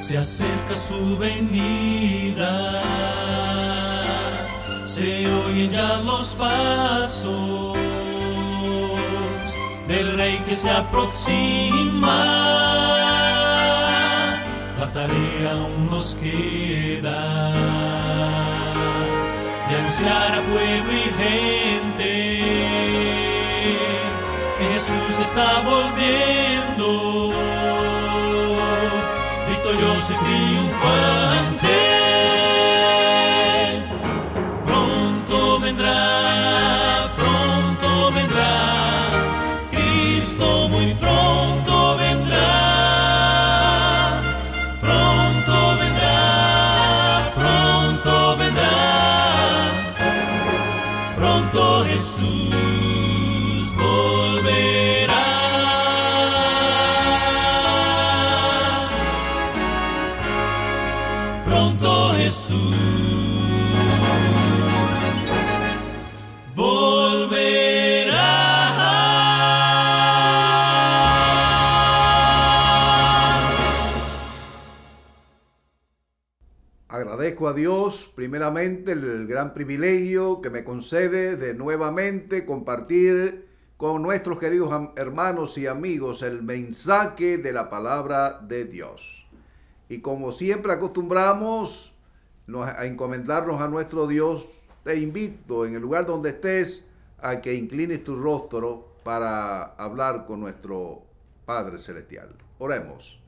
se acerca su venida, se oyen ya los pasos del Rey que se aproxima. La tarea aún nos queda de anunciar a pueblo y gente que Jesús está volviendo, victorioso y triunfante. Pronto vendrá, Cristo muy pronto vendrá. Pronto Jesús volverá. Pronto Jesús volverá. Agradezco a Dios primeramente el gran privilegio que me concede de nuevamente compartir con nuestros queridos hermanos y amigos el mensaje de la palabra de Dios. Y como siempre acostumbramos a encomendarnos a nuestro Dios, te invito en el lugar donde estés a que inclines tu rostro para hablar con nuestro Padre Celestial. Oremos.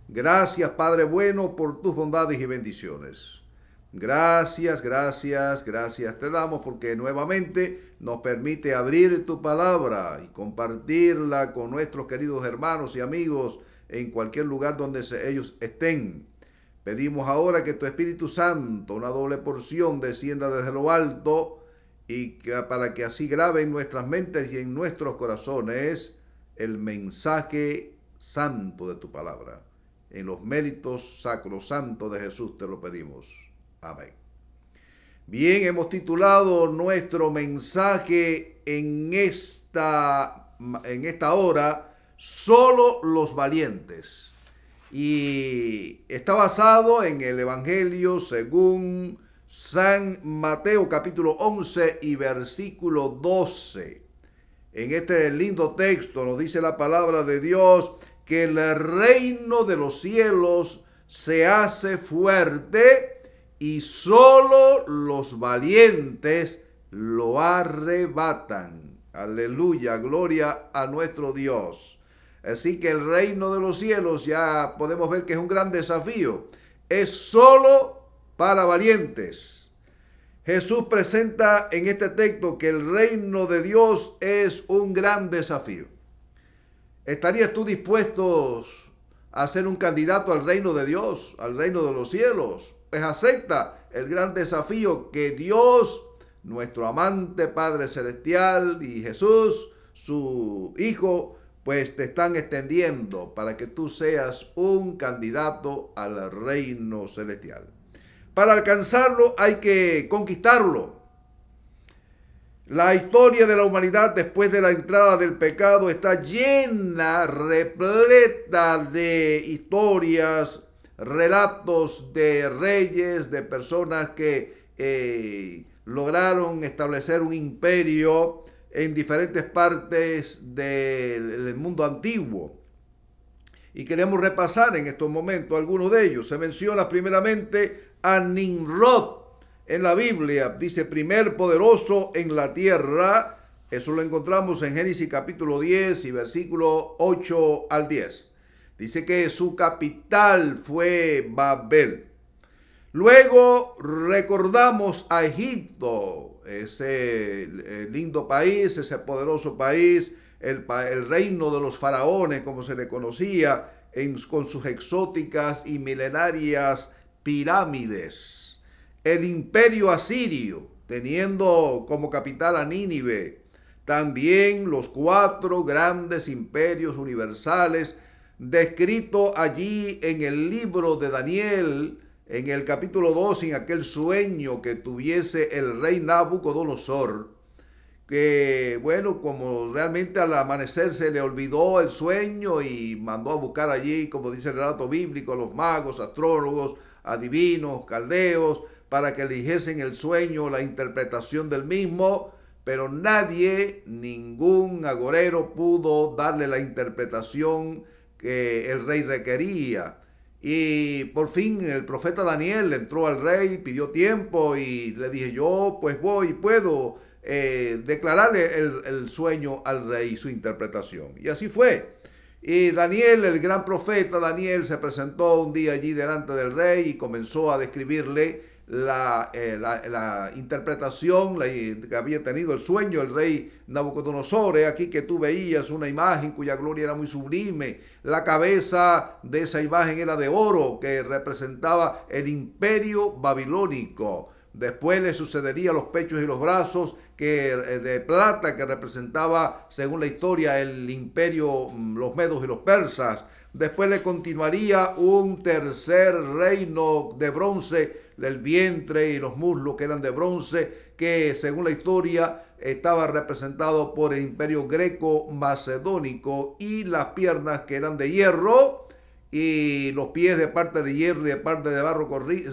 Gracias, Padre bueno, por tus bondades y bendiciones. Gracias te damos porque nuevamente nos permite abrir tu palabra y compartirla con nuestros queridos hermanos y amigos en cualquier lugar donde ellos estén. Pedimos ahora que tu Espíritu Santo, una doble porción, descienda desde lo alto y para que así grabe en nuestras mentes y en nuestros corazones el mensaje santo de tu palabra. En los méritos sacrosantos de Jesús te lo pedimos. Amén. Bien, hemos titulado nuestro mensaje en esta hora, Solo los valientes. Y está basado en el Evangelio según San Mateo capítulo 11 y versículo 12. En este lindo texto nos dice la palabra de Dios que el reino de los cielos se hace fuerte y solo los valientes lo arrebatan. Aleluya, gloria a nuestro Dios. Así que el reino de los cielos ya podemos ver que es un gran desafío. Es solo para valientes. Jesús presenta en este texto que el reino de Dios es un gran desafío. ¿Estarías tú dispuesto a ser un candidato al reino de Dios, al reino de los cielos? Pues acepta el gran desafío que Dios, nuestro amante Padre Celestial, y Jesús, su Hijo, pues te están extendiendo para que tú seas un candidato al reino celestial. Para alcanzarlo hay que conquistarlo. La historia de la humanidad después de la entrada del pecado está llena, repleta de historias, relatos de reyes, de personas que lograron establecer un imperio en diferentes partes del mundo antiguo. Y queremos repasar en estos momentos algunos de ellos. Se menciona primeramente a Nimrod en la Biblia. Dice primer poderoso en la tierra. Eso lo encontramos en Génesis capítulo 10 y versículo 8 al 10. Dice que su capital fue Babel. Luego recordamos a Egipto, ese lindo país, ese poderoso país, el reino de los faraones, como se le conocía, con sus exóticas y milenarias pirámides. El imperio asirio, teniendo como capital a Nínive. También los 4 grandes imperios universales, descrito allí en el libro de Daniel, en el capítulo 2, en aquel sueño que tuviese el rey Nabucodonosor, que, bueno, como realmente al amanecer se le olvidó el sueño y mandó a buscar allí, como dice el relato bíblico, a los magos, astrólogos, adivinos, caldeos, para que le dijesen el sueño, la interpretación del mismo, pero nadie, ningún agorero pudo darle la interpretación que el rey requería. Y por fin el profeta Daniel entró al rey, pidió tiempo y le dije, yo pues voy y puedo declararle el sueño al rey, su interpretación. Y así fue. Y Daniel, el gran profeta Daniel, se presentó un día allí delante del rey y comenzó a describirle la interpretación que había tenido el sueño el rey Nabucodonosor. Aquí que tú veías una imagen cuya gloria era muy sublime. La cabeza de esa imagen era de oro, que representaba el imperio babilónico. Después le sucedería los pechos y los brazos de plata, que representaba, según la historia, el imperio, los medos y los persas. Después le continuaría un tercer reino de bronce, el vientre y los muslos que eran de bronce, que según la historia estaba representado por el imperio greco-macedónico, y las piernas que eran de hierro, y los pies de parte de hierro y de parte de barro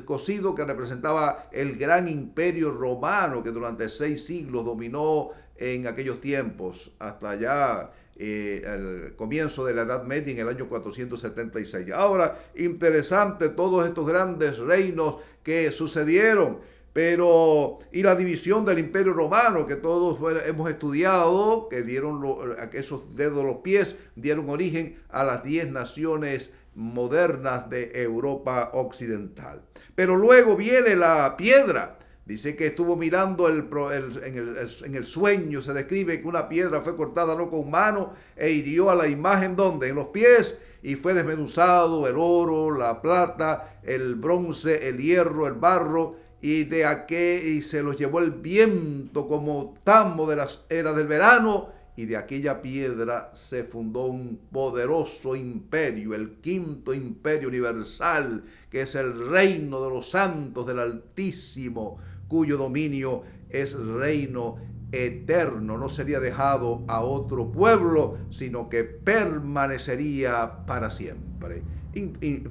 cocido, que representaba el gran imperio romano que durante 6 siglos dominó en aquellos tiempos, hasta allá el comienzo de la Edad Media en el año 476. Ahora, interesante todos estos grandes reinos que sucedieron, pero y la división del imperio romano que todos hemos estudiado, que dieron esos dedos de los pies, dieron origen a las 10 naciones modernas de Europa occidental. Pero luego viene la piedra. Dice que estuvo mirando en el sueño, se describe que una piedra fue cortada no con mano e hirió a la imagen, ¿dónde? En los pies, y fue desmenuzado el oro, la plata, el bronce, el hierro, el barro, y se los llevó el viento como tamo de las eras del verano, y de aquella piedra se fundó un poderoso imperio, el quinto imperio universal, que es el reino de los santos del Altísimo, cuyo dominio es reino eterno, no sería dejado a otro pueblo, sino que permanecería para siempre.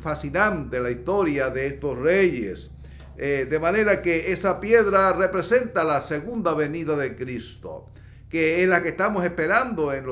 Fascinante la historia de estos reyes, de manera que esa piedra representa la segunda venida de Cristo, que es la que estamos esperando en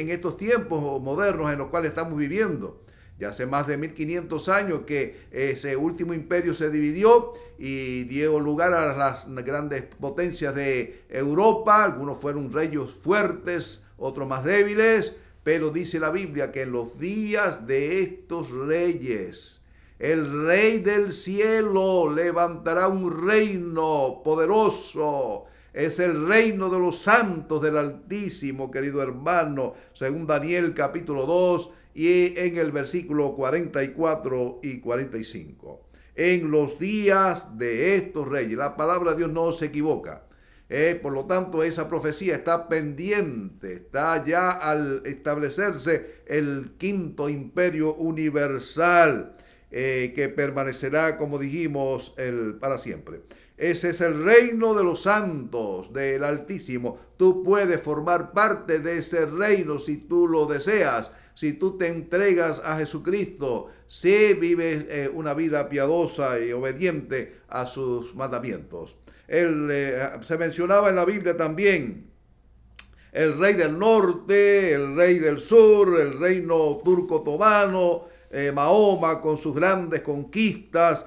estos tiempos modernos en los cuales estamos viviendo. Ya hace más de 1500 años que ese último imperio se dividió y dio lugar a las grandes potencias de Europa. Algunos fueron reyes fuertes, otros más débiles, pero dice la Biblia que en los días de estos reyes, el Rey del cielo levantará un reino poderoso. Es el reino de los santos del Altísimo, querido hermano, según Daniel capítulo 2, y en el versículo 44 y 45. En los días de estos reyes, la palabra de Dios no se equivoca. Por lo tanto, esa profecía está pendiente, está ya al establecerse el quinto imperio universal, que permanecerá, como dijimos, para siempre. Ese es el reino de los santos del Altísimo. Tú puedes formar parte de ese reino si tú lo deseas, si tú te entregas a Jesucristo, si vives una vida piadosa y obediente a sus mandamientos. Se mencionaba en la Biblia también el rey del norte, el rey del sur, el reino turco-otomano, Mahoma con sus grandes conquistas,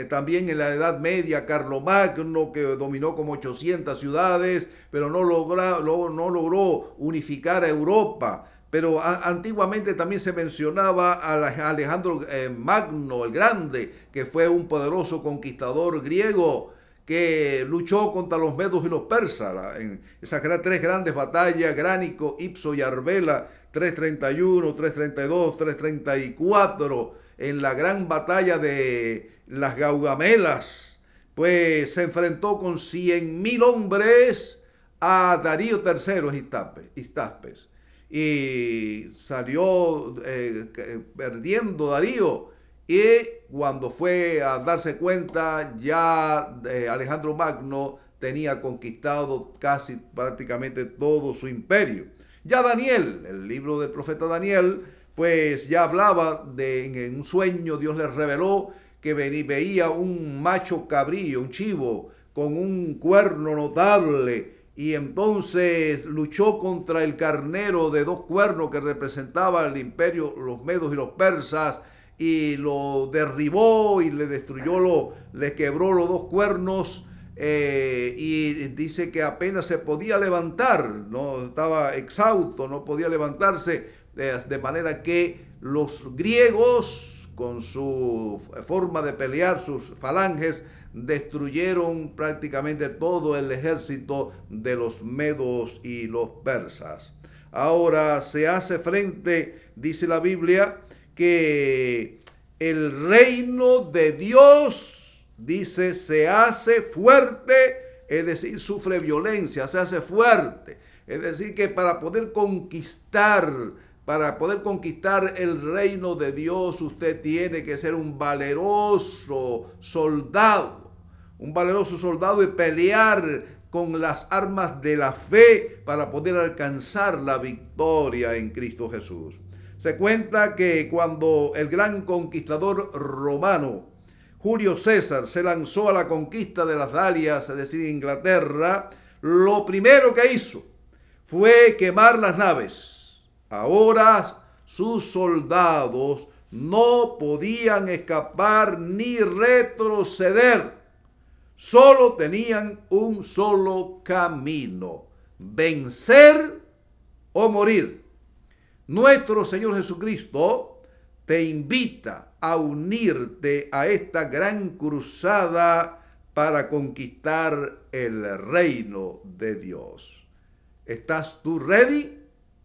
también en la Edad Media, Carlomagno, que dominó como 800 ciudades, pero no logró unificar a Europa. Pero antiguamente también se mencionaba a Alejandro Magno, el Grande, que fue un poderoso conquistador griego que luchó contra los medos y los persas en esas 3 grandes batallas, Gránico, Ipso y Arbela, 331, 332, 334, en la gran batalla de las Gaugamelas, pues se enfrentó con 100.000 hombres a Darío III Histaspes. Y salió perdiendo Darío, y cuando fue a darse cuenta ya Alejandro Magno tenía conquistado casi prácticamente todo su imperio. Ya Daniel, el libro del profeta Daniel, pues ya hablaba en un sueño Dios le reveló que veía un macho cabrío, un chivo, con un cuerno notable, y entonces luchó contra el carnero de 2 cuernos que representaba el imperio, los medos y los persas, y lo derribó y le destruyó, le quebró los 2 cuernos, y dice que apenas se podía levantar, no estaba exhausto, no podía levantarse, de manera que los griegos, con su forma de pelear, sus falanges, destruyeron prácticamente todo el ejército de los medos y los persas. Ahora se hace frente, dice la Biblia, que el reino de Dios, dice, se hace fuerte, es decir, sufre violencia, se hace fuerte. Es decir, que para poder conquistar el reino de Dios, usted tiene que ser un valeroso soldado y pelear con las armas de la fe para poder alcanzar la victoria en Cristo Jesús. Se cuenta que cuando el gran conquistador romano Julio César se lanzó a la conquista de las Galias, es decir, Inglaterra, lo primero que hizo fue quemar las naves. Ahora sus soldados no podían escapar ni retroceder. Solo tenían un solo camino: vencer o morir. Nuestro Señor Jesucristo te invita a unirte a esta gran cruzada para conquistar el reino de Dios. ¿Estás tú ready?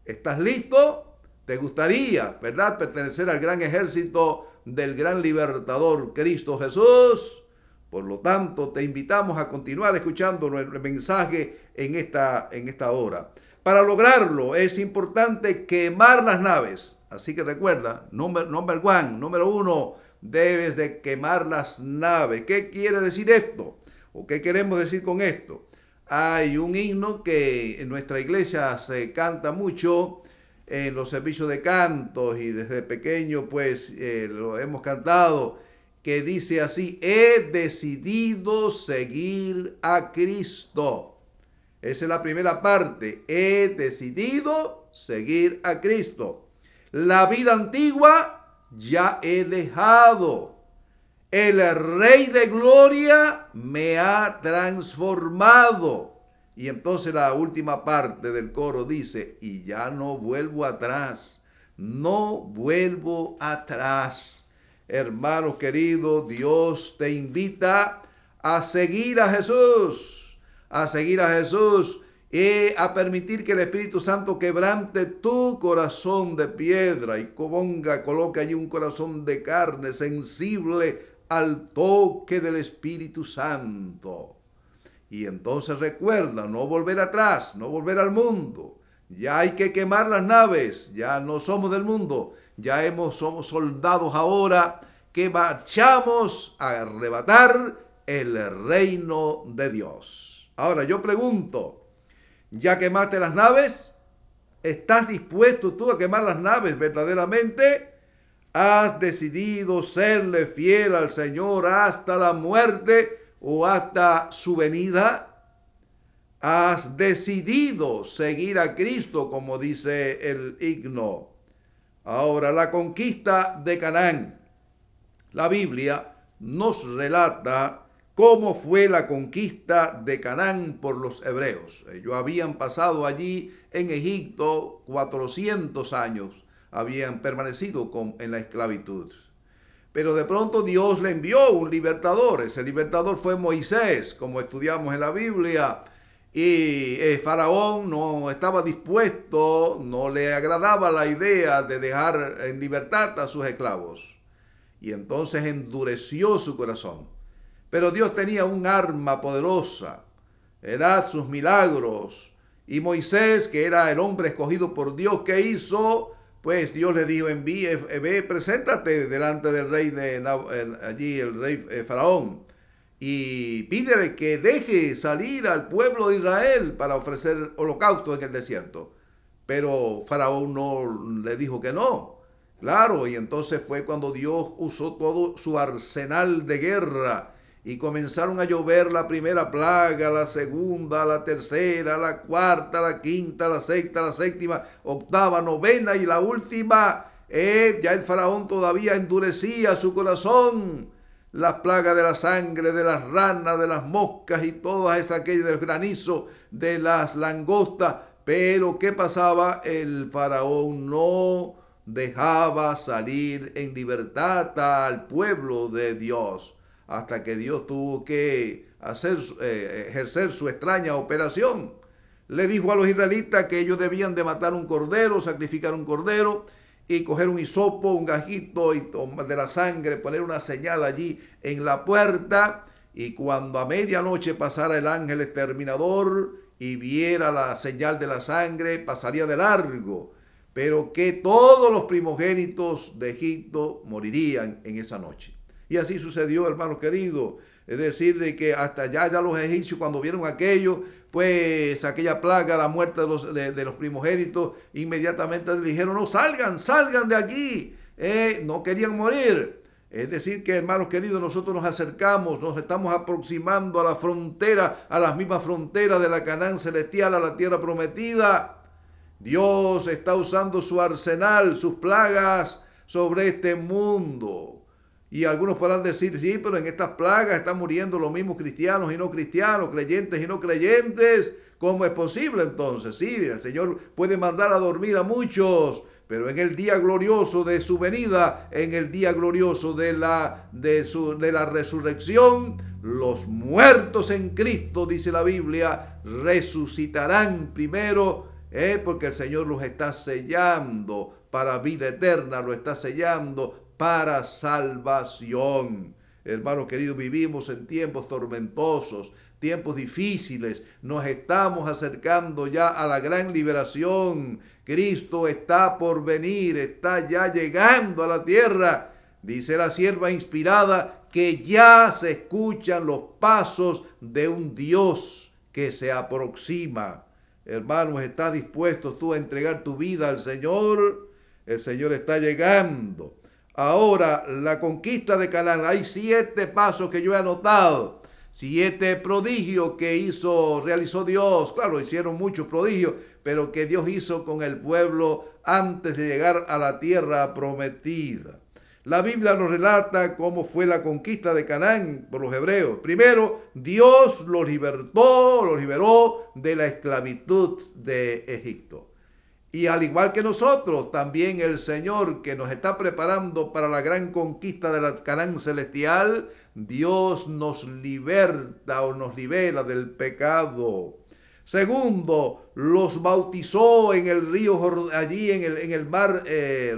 ¿Estás listo? ¿Te gustaría, verdad, pertenecer al gran ejército del gran libertador Cristo Jesús? Por lo tanto, te invitamos a continuar escuchando nuestro mensaje en esta hora. Para lograrlo es importante quemar las naves. Así que recuerda, número 1, debes de quemar las naves. ¿Qué quiere decir esto? ¿O qué queremos decir con esto? Hay un himno que en nuestra iglesia se canta mucho en los servicios de cantos, y desde pequeño pues lo hemos cantado, que dice así: he decidido seguir a Cristo. Esa es la primera parte. He decidido seguir a Cristo. La vida antigua ya he dejado. El Rey de Gloria me ha transformado. Y entonces la última parte del coro dice: y ya no vuelvo atrás. No vuelvo atrás. Hermanos queridos, Dios te invita a seguir a Jesús. A seguir a Jesús y a permitir que el Espíritu Santo quebrante tu corazón de piedra y coloque allí un corazón de carne sensible al toque del Espíritu Santo. Y entonces recuerda, no volver atrás, no volver al mundo. Ya hay que quemar las naves, ya no somos del mundo, somos soldados ahora que marchamos a arrebatar el reino de Dios. Ahora yo pregunto, ¿ya quemaste las naves? ¿Estás dispuesto tú a quemar las naves verdaderamente? ¿Has decidido serle fiel al Señor hasta la muerte o hasta su venida? ¿Has decidido seguir a Cristo, como dice el himno? Ahora, la conquista de Canaán. La Biblia nos relata cómo fue la conquista de Canaán por los hebreos. Ellos habían pasado allí en Egipto 400 años, habían permanecido en la esclavitud. Pero de pronto Dios le envió un libertador. Ese libertador fue Moisés, como estudiamos en la Biblia. Y Faraón no estaba dispuesto, no le agradaba la idea de dejar en libertad a sus esclavos. Y entonces endureció su corazón. Pero Dios tenía un arma poderosa, era sus milagros. Y Moisés, que era el hombre escogido por Dios, ¿qué hizo? Pues Dios le dijo: ve, preséntate delante del rey allí el rey Faraón. y pídele que deje salir al pueblo de Israel para ofrecer holocausto en el desierto. Pero Faraón no le dijo que no. Claro, y entonces fue cuando Dios usó todo su arsenal de guerra y comenzaron a llover la primera plaga, la segunda, la tercera, la cuarta, la quinta, la sexta, la séptima, octava, novena y la última. Ya el faraón todavía endurecía su corazón. Las plagas de la sangre, de las ranas, de las moscas y todas esas, aquellas del granizo, de las langostas. Pero ¿qué pasaba? El faraón no dejaba salir en libertad al pueblo de Dios, hasta que Dios tuvo que ejercer su extraña operación. Le dijo a los israelitas que ellos debían de matar un cordero, sacrificar un cordero, y coger un hisopo, un gajito y de la sangre, poner una señal allí en la puerta, y cuando a medianoche pasara el ángel exterminador y viera la señal de la sangre, pasaría de largo, pero que todos los primogénitos de Egipto morirían en esa noche. Y así sucedió, hermanos queridos. Es decir, de que hasta allá ya los egipcios, cuando vieron aquello, pues aquella plaga, la muerte de los primogénitos, inmediatamente le dijeron: no, salgan de aquí. No querían morir. Es decir que, hermanos queridos, nosotros nos acercamos, nos estamos aproximando a la frontera, a las mismas fronteras de la Canaán celestial, a la tierra prometida. Dios está usando su arsenal, sus plagas sobre este mundo. Y algunos podrán decir: sí, pero en estas plagas están muriendo los mismos cristianos y no cristianos, creyentes y no creyentes. ¿Cómo es posible entonces? Sí, el Señor puede mandar a dormir a muchos, pero en el día glorioso de su venida, en el día glorioso de la resurrección, los muertos en Cristo, dice la Biblia, resucitarán primero, porque el Señor los está sellando para vida eterna, lo está sellando para salvación. Hermanos queridos, vivimos en tiempos tormentosos, tiempos difíciles. Nos estamos acercando ya a la gran liberación. Cristo está por venir, está ya llegando a la tierra. Dice la sierva inspirada que ya se escuchan los pasos de un Dios que se aproxima. Hermanos, ¿estás dispuesto tú a entregar tu vida al Señor? El Señor está llegando. Ahora, la conquista de Canaán. Hay 7 pasos que yo he anotado. 7 prodigios que realizó Dios. Claro, hicieron muchos prodigios, pero que Dios hizo con el pueblo antes de llegar a la tierra prometida. La Biblia nos relata cómo fue la conquista de Canaán por los hebreos. Primero, Dios los liberó de la esclavitud de Egipto. Y al igual que nosotros, también el Señor, que nos está preparando para la gran conquista de la Canaán celestial, Dios nos liberta o nos libera del pecado. Segundo, los bautizó en el río, allí en el mar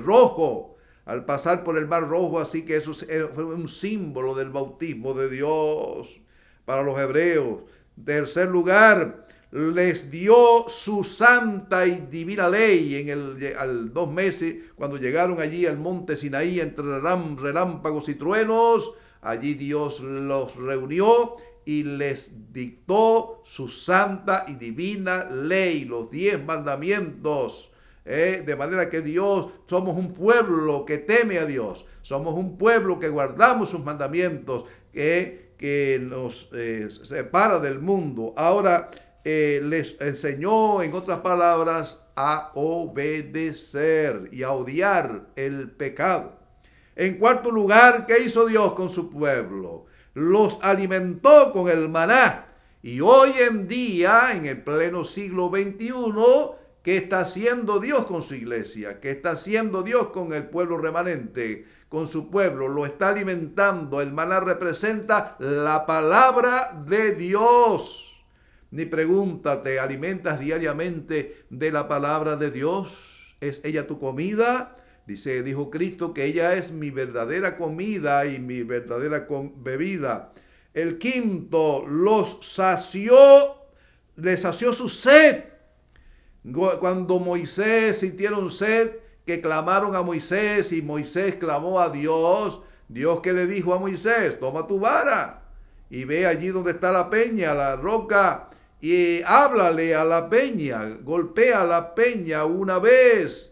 Rojo, al pasar por el mar Rojo, así que eso fue un símbolo del bautismo de Dios para los hebreos. Tercer lugar, les dio su santa y divina ley al 2 meses, cuando llegaron allí al monte Sinaí entre relámpagos y truenos. Allí Dios los reunió y les dictó su santa y divina ley, los 10 mandamientos. De manera que somos un pueblo que teme a Dios, somos un pueblo que guardamos sus mandamientos, que nos separa del mundo. Ahora, les enseñó, en otras palabras, a obedecer y a odiar el pecado. En cuarto lugar, ¿qué hizo Dios con su pueblo? Los alimentó con el maná. Y hoy en día, en el pleno siglo XXI, ¿qué está haciendo Dios con su iglesia? ¿Qué está haciendo Dios con el pueblo remanente? Con su pueblo, lo está alimentando. El maná representa la palabra de Dios. Ni pregúntate, ¿alimentas diariamente de la palabra de Dios? ¿Es ella tu comida? Dijo Cristo que ella es mi verdadera comida y mi verdadera bebida. El quinto, les sació su sed. Cuando Moisés sintieron sed, que clamaron a Moisés y Moisés clamó a Dios, Dios que le dijo a Moisés: toma tu vara. y ve allí donde está la peña, la roca, y háblale a la peña, golpea a la peña una vez.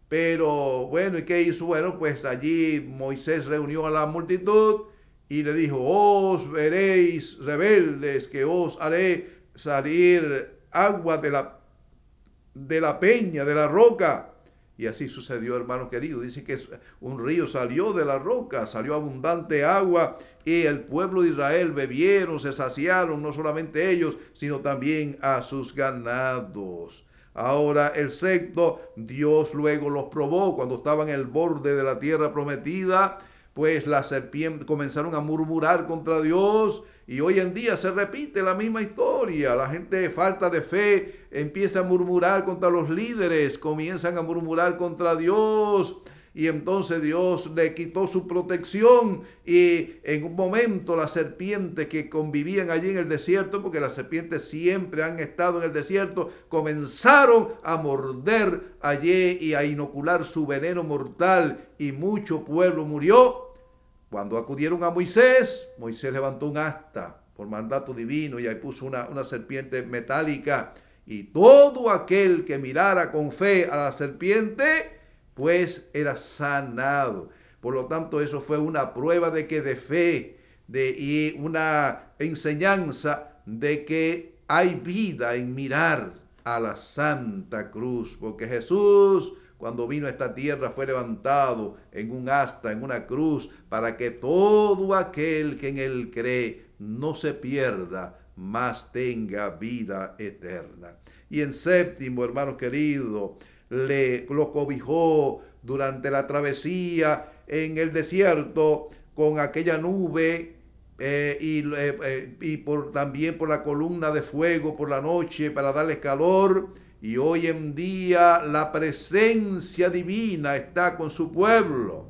Pero bueno, ¿y qué hizo? Bueno, pues allí Moisés reunió a la multitud y le dijo: os veréis rebeldes, que os haré salir agua de la peña, de la roca. Y así sucedió, hermanos queridos. Dice que un río salió de la roca, salió abundante agua, y el pueblo de Israel bebieron, se saciaron, no solamente ellos, sino también a sus ganados. Ahora el sexto, Dios luego los probó cuando estaban en el borde de la tierra prometida. Pues las serpientes comenzaron a murmurar contra Dios, y hoy en día se repite la misma historia. La gente de falta de fe empieza a murmurar contra los líderes, comienzan a murmurar contra Dios, y entonces Dios le quitó su protección, y en un momento las serpientes que convivían allí en el desierto, porque las serpientes siempre han estado en el desierto, comenzaron a morder allí y a inocular su veneno mortal, y mucho pueblo murió. Cuando acudieron a Moisés, Moisés levantó un asta por mandato divino y ahí puso una serpiente metálica, y todo aquel que mirara con fe a la serpiente, pues era sanado. Por lo tanto, eso fue una prueba de que de fe, y una enseñanza de que hay vida en mirar a la Santa Cruz, porque Jesús, cuando vino a esta tierra, fue levantado en un asta, en una cruz, para que todo aquel que en él cree no se pierda, mas tenga vida eterna. Y en séptimo, hermanos queridos, lo cobijó durante la travesía en el desierto con aquella nube, también por la columna de fuego por la noche para darles calor. Y hoy en día la presencia divina está con su pueblo.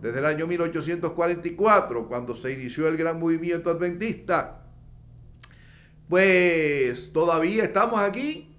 Desde el año 1844, cuando se inició el gran movimiento adventista, pues todavía estamos aquí.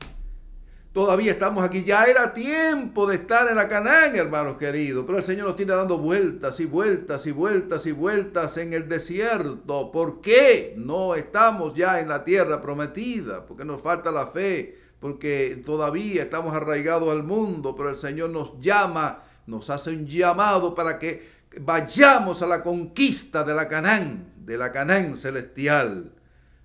Todavía estamos aquí. Ya era tiempo de estar en la Canaán, hermanos queridos. Pero el Señor nos tiene dando vueltas y vueltas y vueltas y vueltas en el desierto. ¿Por qué no estamos ya en la tierra prometida? Porque nos falta la fe. Porque todavía estamos arraigados al mundo. Pero el Señor nos llama, nos hace un llamado para que vayamos a la conquista de la Canaán celestial.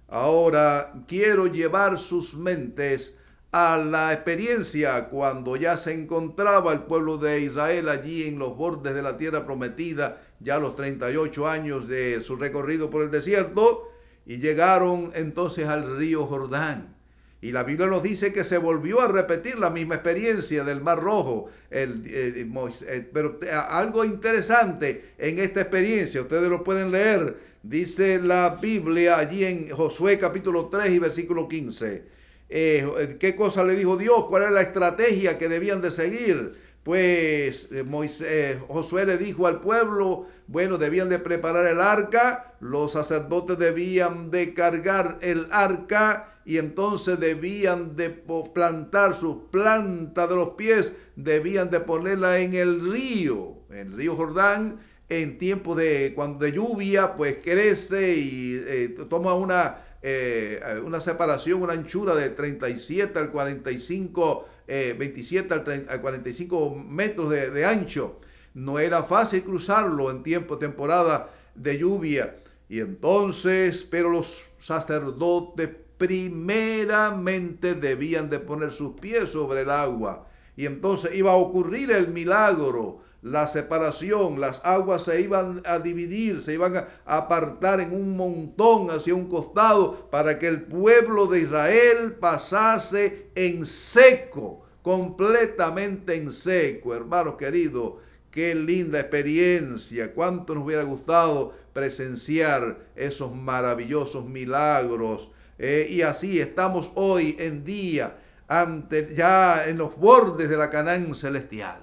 Ahora quiero llevar sus mentes a la experiencia cuando ya se encontraba el pueblo de Israel allí en los bordes de la tierra prometida, ya a los 38 años de su recorrido por el desierto, y llegaron entonces al río Jordán. Y la Biblia nos dice que se volvió a repetir la misma experiencia del Mar Rojo. Pero algo interesante en esta experiencia, ustedes lo pueden leer, dice la Biblia allí en Josué capítulo 3 y versículo 15. ¿Qué cosa le dijo Dios? ¿Cuál era la estrategia que debían de seguir? Pues Josué le dijo al pueblo, bueno, debían de preparar el arca, los sacerdotes debían de cargar el arca, y entonces debían de plantar sus plantas de los pies, debían de ponerla en el río Jordán. En tiempo de lluvia, pues crece y toma una separación, una anchura de 37 al 45, 27 al 45 metros de ancho. No era fácil cruzarlo en temporada de lluvia. Y entonces, pero los sacerdotes primeramente debían de poner sus pies sobre el agua. Y entonces iba a ocurrir el milagro, la separación, las aguas se iban a dividir, se iban a apartar en un montón hacia un costado para que el pueblo de Israel pasase en seco, completamente en seco. Hermanos queridos, qué linda experiencia, cuánto nos hubiera gustado presenciar esos maravillosos milagros. Y así estamos hoy en día, ya en los bordes de la Canaán celestial.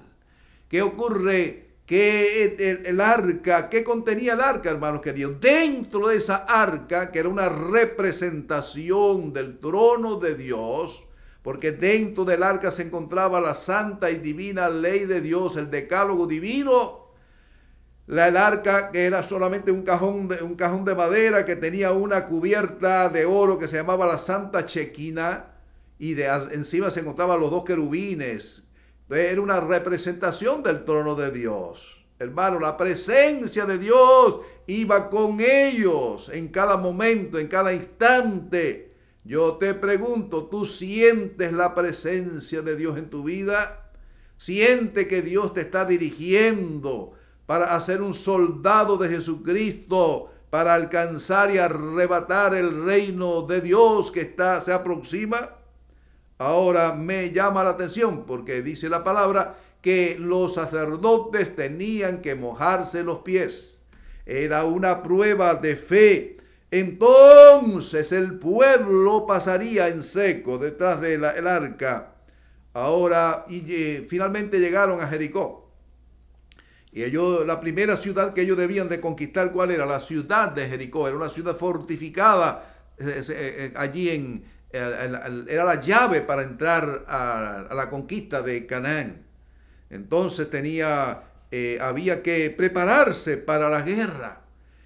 ¿Qué ocurre? Que el arca, ¿qué contenía el arca, hermanos queridos? Dentro de esa arca, que era una representación del trono de Dios, porque dentro del arca se encontraba la santa y divina ley de Dios, el decálogo divino. El arca, que era solamente un cajón de madera que tenía una cubierta de oro que se llamaba la Santa Chequina, y encima se encontraban los dos querubines. Era una representación del trono de Dios. Hermano, la presencia de Dios iba con ellos en cada momento, en cada instante. Yo te pregunto, ¿tú sientes la presencia de Dios en tu vida? ¿Siente que Dios te está dirigiendo para hacer un soldado de Jesucristo, para alcanzar y arrebatar el reino de Dios que se aproxima? Ahora me llama la atención porque dice la palabra que los sacerdotes tenían que mojarse los pies. Era una prueba de fe. Entonces el pueblo pasaría en seco detrás del arca. Ahora, finalmente llegaron a Jericó. Y la primera ciudad que ellos debían de conquistar, ¿cuál era? La ciudad de Jericó. Era una ciudad fortificada allí era la llave para entrar a la conquista de Canaán. Entonces había que prepararse para la guerra.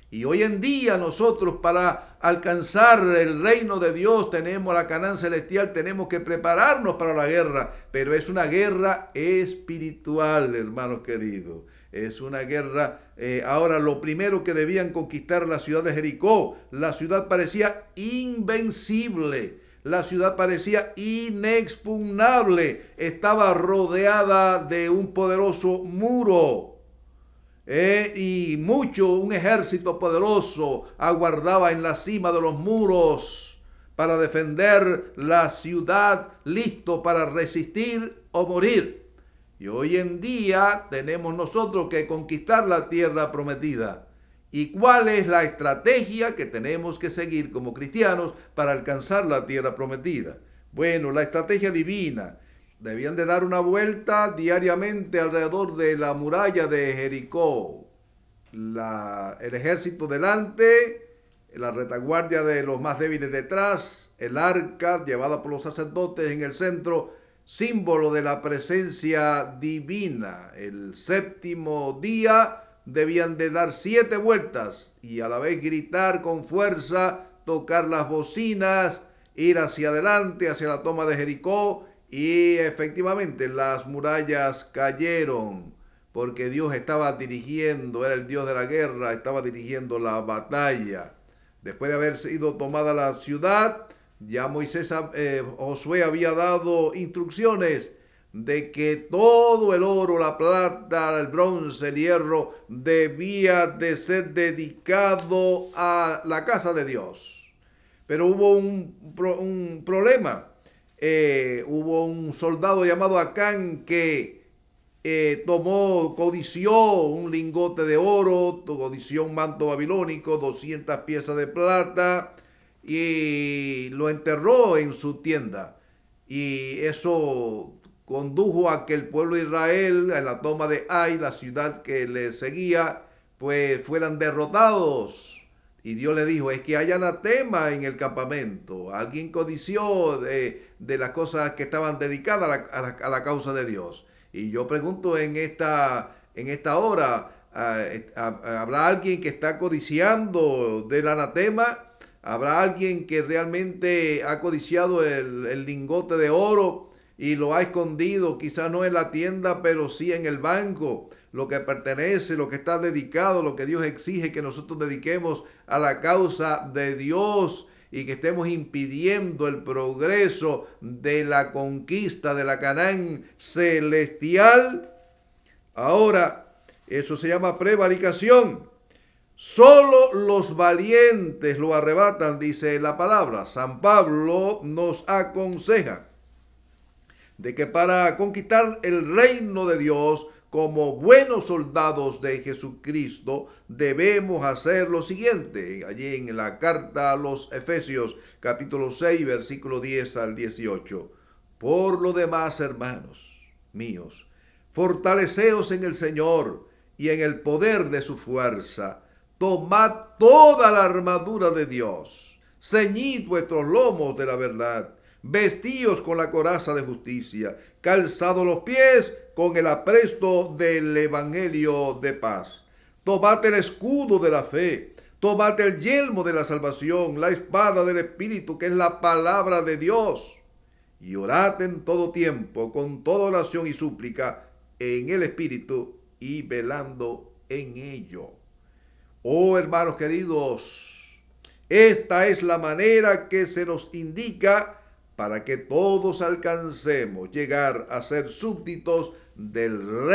Y hoy en día nosotros, para alcanzar el reino de Dios, tenemos la Canaán celestial, tenemos que prepararnos para la guerra. Pero es una guerra espiritual, hermanos queridos. Es una guerra. Ahora, lo primero que debían conquistar la ciudad de Jericó. La ciudad parecía invencible. La ciudad parecía inexpugnable. Estaba rodeada de un poderoso muro. Y un ejército poderoso aguardaba en la cima de los muros para defender la ciudad, listo para resistir o morir. Y hoy en día tenemos nosotros que conquistar la tierra prometida. ¿Y cuál es la estrategia que tenemos que seguir como cristianos para alcanzar la tierra prometida? Bueno, la estrategia divina. Debían de dar una vuelta diariamente alrededor de la muralla de Jericó. El ejército delante, la retaguardia de los más débiles detrás, el arca llevada por los sacerdotes en el centro, símbolo de la presencia divina. El séptimo día debían de dar 7 vueltas y a la vez gritar con fuerza, tocar las bocinas, ir hacia adelante, hacia la toma de Jericó. Y efectivamente las murallas cayeron porque Dios estaba dirigiendo, era el Dios de la guerra, estaba dirigiendo la batalla. Después de haber sido tomada la ciudad, ya Josué había dado instrucciones de que todo el oro, la plata, el bronce, el hierro debía de ser dedicado a la casa de Dios. Pero hubo un problema. Hubo un soldado llamado Acán que codició un lingote de oro, codició un manto babilónico, 200 piezas de plata y lo enterró en su tienda. Y eso condujo a que el pueblo de Israel, en la toma de Ai, la ciudad que le seguía, pues fueran derrotados. Y Dios le dijo, es que hay anatema en el campamento. Alguien codició de las cosas que estaban dedicadas a la causa de Dios. Y yo pregunto en esta hora, ¿habrá alguien que está codiciando del anatema? ¿Habrá alguien que realmente ha codiciado el lingote de oro y lo ha escondido? Quizás no en la tienda, pero sí en el banco. Lo que pertenece, lo que está dedicado, lo que Dios exige que nosotros dediquemos a la causa de Dios y que estemos impidiendo el progreso de la conquista de la Canaán celestial. Ahora, eso se llama prevaricación. Solo los valientes lo arrebatan, dice la palabra. San Pablo nos aconseja de que para conquistar el reino de Dios, como buenos soldados de Jesucristo, debemos hacer lo siguiente. Allí en la carta a los Efesios, capítulo 6, versículo 10 al 18. Por lo demás, hermanos míos, fortaleceos en el Señor y en el poder de su fuerza. Tomad toda la armadura de Dios. Ceñid vuestros lomos de la verdad. Vestíos con la coraza de justicia. Calzados los pies con el apresto del evangelio de paz. tomad el escudo de la fe, tomad el yelmo de la salvación, la espada del Espíritu, que es la palabra de Dios, y orad en todo tiempo, con toda oración y súplica, en el Espíritu, y velando en ello. Oh, hermanos queridos, esta es la manera que se nos indica para que todos alcancemos llegar a ser súbditos del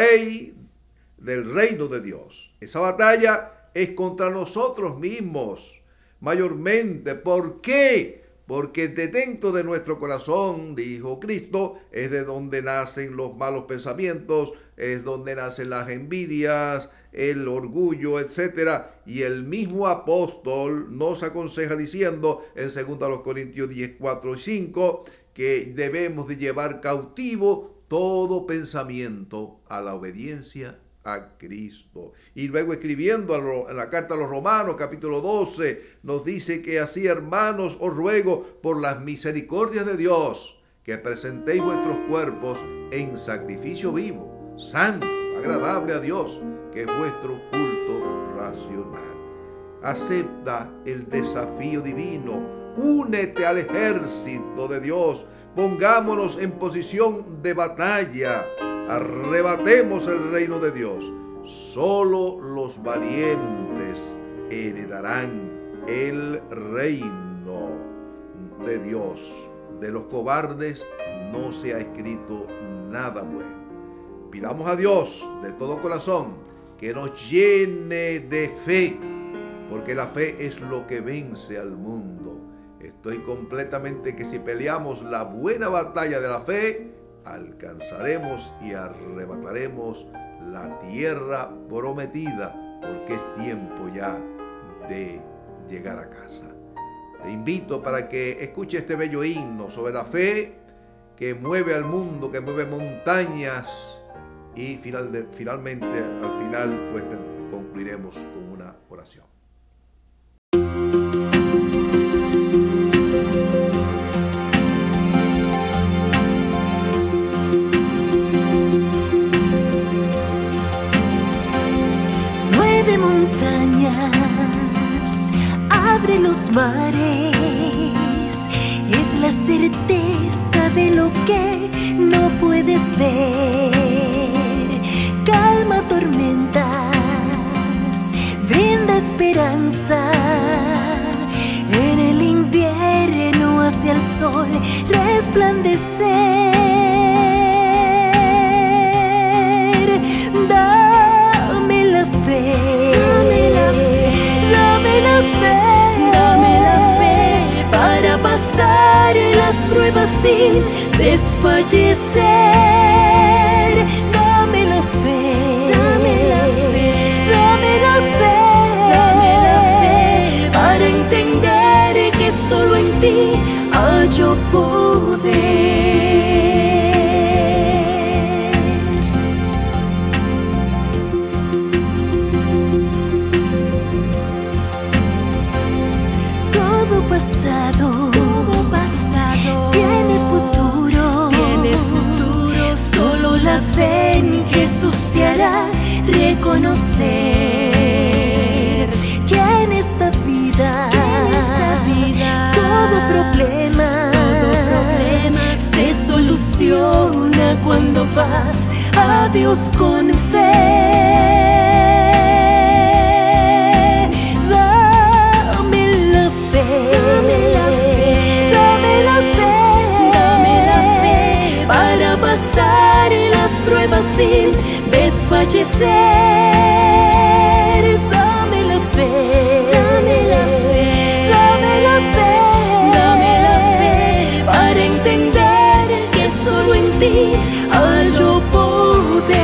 reino de Dios. Esa batalla es contra nosotros mismos, mayormente. ¿Por qué? Porque de dentro de nuestro corazón, dijo Cristo, es de donde nacen los malos pensamientos, es donde nacen las envidias, el orgullo, etcétera. Y el mismo apóstol nos aconseja diciendo en 2 Corintios 10, 4 y 5 que debemos de llevar cautivo todo pensamiento a la obediencia a Cristo. Y luego escribiendo en la carta a los Romanos, capítulo 12, nos dice que así, hermanos, os ruego por las misericordias de Dios, que presentéis vuestros cuerpos en sacrificio vivo, santo, agradable a Dios, que es vuestro culto racional. Acepta el desafío divino, únete al ejército de Dios, pongámonos en posición de batalla, arrebatemos el reino de Dios. Solo los valientes heredarán el reino de Dios. De los cobardes no se ha escrito nada bueno. Pidamos a Dios de todo corazón que nos llene de fe, porque la fe es lo que vence al mundo. Estoy completamente que si peleamos la buena batalla de la fe, alcanzaremos y arrebataremos la tierra prometida, porque es tiempo ya de llegar a casa. Te invito para que escuche este bello himno sobre la fe que mueve al mundo, que mueve montañas, y finalmente al final pues concluiremos con una oración. Mueve montañas, abre los mares, es la certeza de lo que no puedes ver. Calma tormentas, brinda esperanza. En el invierno hacia el sol resplandecer. Dame la fe, dame la fe, dame la fe, dame la fe para pasar las pruebas sin desfallecer. Dame la fe, dame la fe, dame la fe, dame la fe para entender que solo en ti hallo poder. Todo pasado tiene futuro, solo la fe en Jesús te hará reconocer que en esta vida todo problema se soluciona cuando vas a Dios con fe. Pruebas sin desfallecer. Dame la fe, dame la fe, dame la fe, dame la fe para entender que solo en ti hallo poder.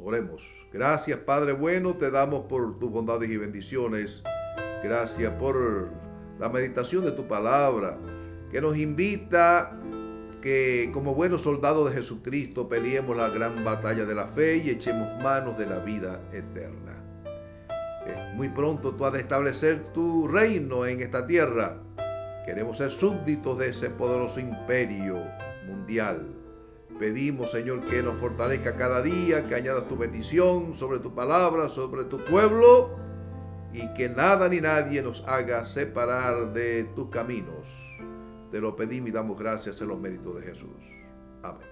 Oremos. Gracias, Padre bueno, te damos por tus bondades y bendiciones. Gracias por la meditación de tu palabra, que nos invita que como buenos soldados de Jesucristo peleemos la gran batalla de la fe y echemos manos de la vida eterna. Muy pronto tú has de establecer tu reino en esta tierra. Queremos ser súbditos de ese poderoso imperio mundial. Pedimos, Señor, que nos fortalezca cada día, que añadas tu bendición sobre tu palabra, sobre tu pueblo, y que nada ni nadie nos haga separar de tus caminos. Te lo pedimos y damos gracias en los méritos de Jesús. Amén.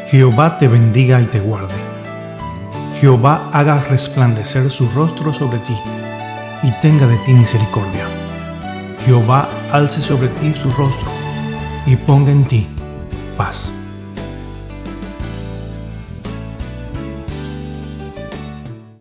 Jehová te bendiga y te guarde. Jehová haga resplandecer su rostro sobre ti y tenga de ti misericordia. Jehová alce sobre ti su rostro y ponga en ti paz.